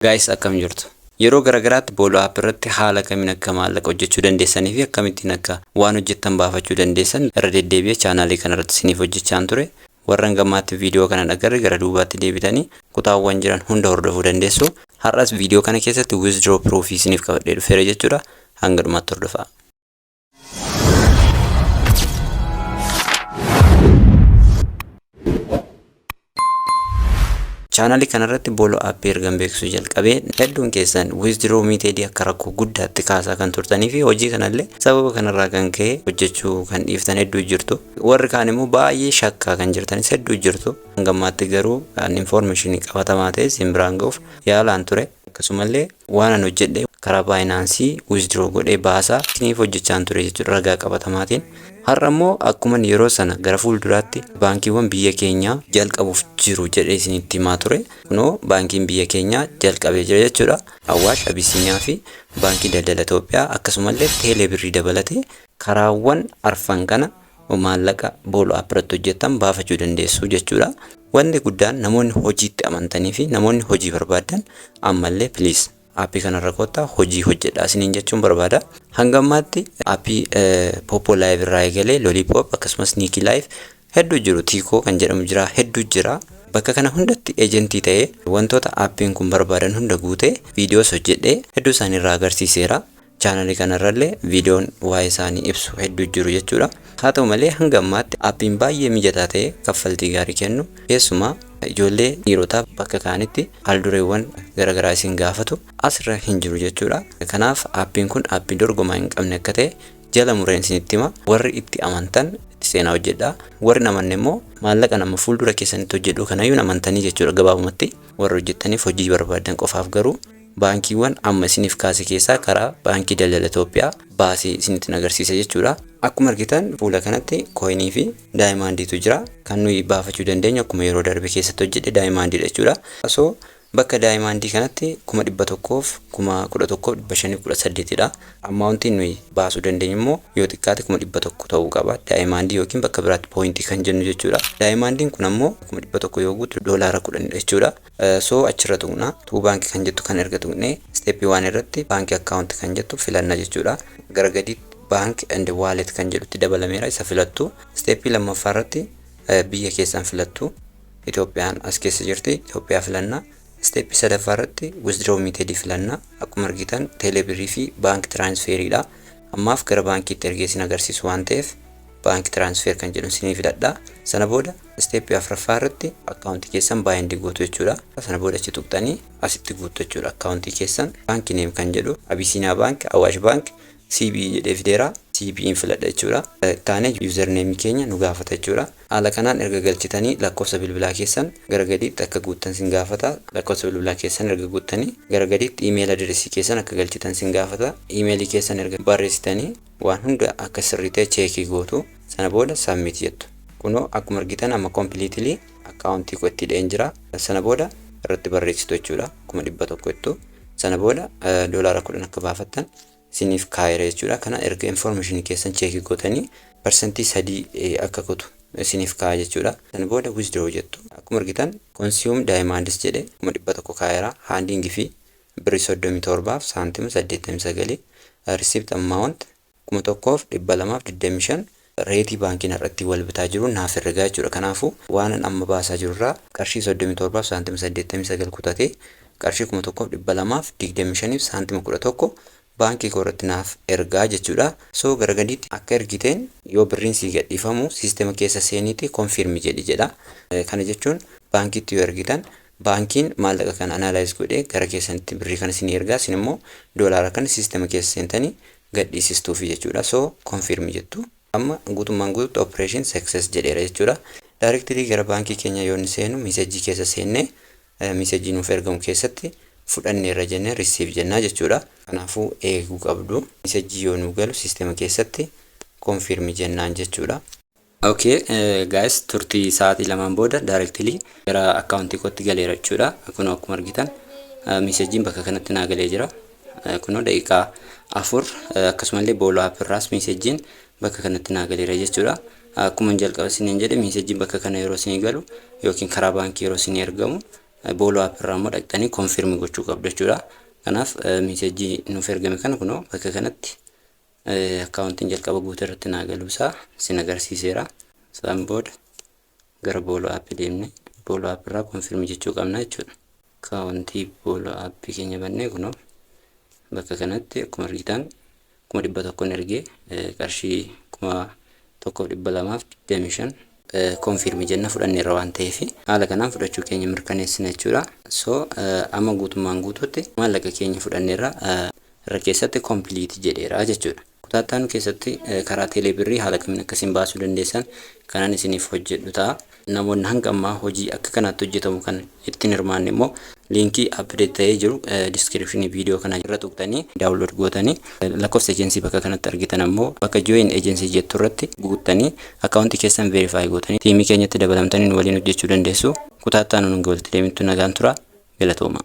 Guys, akkam jirtu. Yeroo garagaraatti booloo app irratti haala kamiin akka maallaqa hojjechuu dandeessanii fi akkamittiin akka waan hojjettan baafachuu dandeessan irra deddeebi'ee chaanaalii kana irratti isiniif hojjechaan ture. Warra gammaatti viidiyoo kana dhagarre gara duubaatti deebitanii kutaawwan jiran hunda hordofuu dandeessu. Har'as viidiyoo kana keessatti withdraw proof isiniif qabadhee dhufeera jechuudha. Hanga dhumaatti hordofaa. Chaanaalii kanarratti booloo app ergan beeksisuu jalqabee hedduun keessan withdraw method akka rakkoo guddaatti kaasaa kan turtanii fi hojii kanallee sababa kanarraa kan ka'e hojjechuu kan dhiiftan hedduu jirtu. Warri kaan immoo baay'ee shakkaa kan jirtanis hedduu jirtu. Gammaatti garuu information qabatamaa ta'e isin biraan ga'uuf yaalaan ture. Akkasumallee waan an hojjedhe karaa Binance withdraw godhee baasaa isiniif hojjechaan ture jechuudha ragaa qabatamaatiin. Har'a immoo akkuma yeroo sana gara fuulduraatti baankiiwwan biyya keenyaa jalqabuuf jiru jedhee isinitti himaa ture. Kunoo baankiin biyya keenyaa jalqabee jira jechuudha. Awwaash, Abisiiniyaa fi baankii daldala Itoophiyaa akkasumallee teeleebirrii dabalatee karaawwan arfan kana maallaqa booloo app irratti hojjetan baafachuu dandeessu jechuudha. Wanti guddaan namoonni hojiitti amantanii fi namoonni hojii barbaadan ammallee please appii kanarra kottaa hojii hojjedhaa isiniin jechuun barbaada. Hangammaatti appii Popo Live irraa eegalee Lollipop akkasumas Niki Live hedduu jiru. Tiikoo kan jedhamu jira, hedduu jira. Bakka kana hundatti ejentii ta'ee wantoota appiin kun barbaadan hunda guutee viidiyoos hojjedhee hedduu isaanii irraa agarsiiseera. Chaanaalii kanarrallee viidiyoon waa'ee isaanii ibsu hedduu jiru jechuudha. Haa ta'u malee hangammaatti appiin baay'ee mijataa ta'ee kaffaltii gaarii kennu keessumaa ijoollee dhiirotaa bakka kaanitti aldureewwan garagaraa isin gaafatu asirra hin jiru jechuudha. Kanaaf appiin kun appii dorgomaa hin qabne akka ta'e jala mureen isinitti hima. Warri itti amantan itti seenaa hojjedhaa. Warri namanne immoo maallaqa nama fuuldura keessanitti hojjedhu kanayyuu namantanii jechuudha. Gabaabumatti warra hojjettaniif hojii barbaadan qofaaf garuu baankiiwwan amma isiniif kaase keessaa karaa baankii daldala Itoophiyaa baasee isinitti agarsiisa jechuudha. Akkuma argitan fuula kanatti coinii fi daayimandiitu jira. Kan nuyi baafachuu dandeenyu akkuma yeroo darbe keessatti hojjedhe daayimandiidha jechuudha. So bakka daayimandii kanatti 1,100 fi 11,518 dha. Ammauntiin nuyi baasuu dandeenyu immoo yoo xiqqaate 1,100 ta'uu qaba. Daayimandii yookiin bakka biraatti pointii kan jennu jechuudha. Daayimandiin kun ammoo 1,100 yoo guutu $10 jechuudha. So achirra tuqna tuu baankii kan jettu kan erga tuqne step 1 irratti baankii account kan jettu filanna jechuudha. Gara gadiitti bank and wallet kan jedhutti dabalameera isa filattu. Step 2 irratti biyya keessan filattu. Itoophiyaan as keessa jirti. Itoophiyaa filanna. Step 3 irratti withdraw method filanna. Akkuma argitan teeleebirrii fi bank transferiidha. Ammaaf gara baankiitti ergee isin agarsiisu waan ta'eef bank transfer kan jedhu isinii filadha. Sana booda step 4 irratti akkaawuntii keessan baay'ee gootu jechuudha. Sana booda achi tuqxanii asitti guutu jechuudha akkaawuntii keessan. Baankii neem kan jedhu Abisiiniyaa Bank, Awaash Bank, CBE jedhee fideera. CBE filadha jechuudha. Taane username keenya nu gaafata jechuudha. Haala kanaan erga galchitanii lakkoofsa bilbilaa keessan gara gadiitti akka guuttan sin gaafata. Lakkoofsa bilbilaa keessan erga guuttanii gara gadiitti email addressii keessan akka galchitan sin gaafata. Emailii keessan erga barreessitanii waan hunda akka sirrii ta'e cheekii gootu. Sana booda submit jettu. Kunoo akkuma argitan amma completely akkaawuntii koo itti hidheen jira. Sana booda irratti barreessitu jechuudha. 1,100 jettu. Sana booda $10 akka baafattan isiniif kaayera jechuudha. Kana erga information keessan cheekii gootanii percentii 3 akka kutu isiniif kaaya jechuudha. Sana booda withdraw jettu. Akkuma argitan consume diamonds jedhe 1,100 kaayera. Handling fi birrii 37 fi saantima 89 receipt amount 1,225 reetii baankiin irratti wal bitaa jiru naaf herregaa jechuudha. Kanaafuu waan amma baasaa jirurraa qarshii 37 fi saantima 89 kutatee qarshii 1,225 fi saantima 11 baankii koorratti naaf ergaa jechuudha. So gara gadiitti akka ergiteen yoo birriin sii gadhiifamu siistema keessa seeniiti konfirmi jedha. Kana jechuun baankiitti yoo ergitan baankiin maallaqa kana analyze godhee gara keessanitti birrii kana isin ergaa isin immoo $1 kana siistema keessa seentanii gadhiisistuufi jechuudha. So konfirmi jettu. Amma guutummaan guututti operation success jedheera jechuudha. Directly gara baankii keenya yoo seenu message keessa seennee message nuuf ergamu keessatti fudhanneerra jennee receive jennaa jechuudha. Kanaafuu eeguu qabdu. Message yoo nu galu siistema keessatti confirm jennaan jechuudha. Okay guys, turtii sa'aatii 2 booda directly gara accountii kootti galeera jechuudha. Kunoo akkuma argitan messagein bakka kanatti naa galee jira. Kunoo daqiiqaa 4 akkasumallee booloo app irraas messagein bakka kanatti naa galeera jechuudha. Akkuma jalqaba isiniin jedhe messagein bakka kana yeroo isinii galu yookiin karaa baankii yeroo isinii ergamu booloo app irraa immoo dhaqxanii konfirmi gochuu qabdu jechuudha. Kanaaf meesejii nuuf ergame kana kunoo bakka kanatti akkaawuntiin jalqaba guutuu irratti naa galuusaa sin agarsiiseera. Isaan booda gara booloo app deemne booloo app irraa konfirmi jechuu qabna jechuudha. Akkaawuntii booloo app keenya bannee kunoo bakka kanatti akkuma argitan 100 ergee qarshii 1225 konfirmi jenna fudhanneerra waan ta'eef haala kanaan fudhachuu keenya mirkaneessina jechuudha. So amma guutummaan guutuutti maallaqa keenya fudhanneerra irra keessatti kompiiliitii jedheera jechuudha. Kutaattaan keessatti karaa teeleebirrii haala kamiin akkasiin baasuu dandeessan kanaan isiniif hojjedhu ta'a. Namoonni hanga ammaa hojii akka kanaatti hojjetamu kan ittiin hirmaanne immoo liinkii update ta'ee jiru description viidiyoo kana irra tuqtanii download gootanii lakkoofsa ejensii bakka kanatti argitan ammoo bakka join ejensii jettu irratti guuttanii akkaawuntii keessan verify gootanii tiimii keenyatti dabalamtanii waliin hojjechuu dandeessu. Kutaattaan nun walitti deemittu nagaan tura. Galatooma.